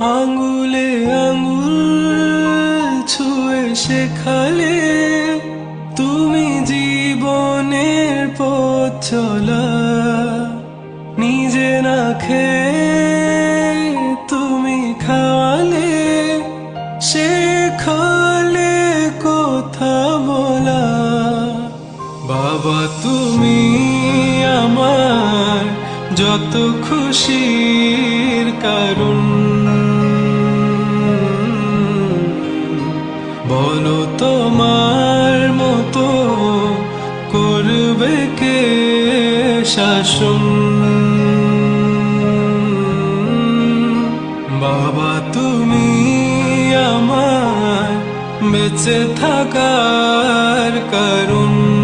আঙ্গুলে আঙ্গুল ছুঁয়ে শেখালে তুমি জীবনের পথ চলা। নিজে না খেয়ে তুমি খাওয়ালে, শেখালে কথা বলা। বাবা তুমি আমার যত খুশির কারণ, বলো তোমার মতো করবে কে শাসন। বাবা তুমি আমার বেঁচে থাকার কারণ।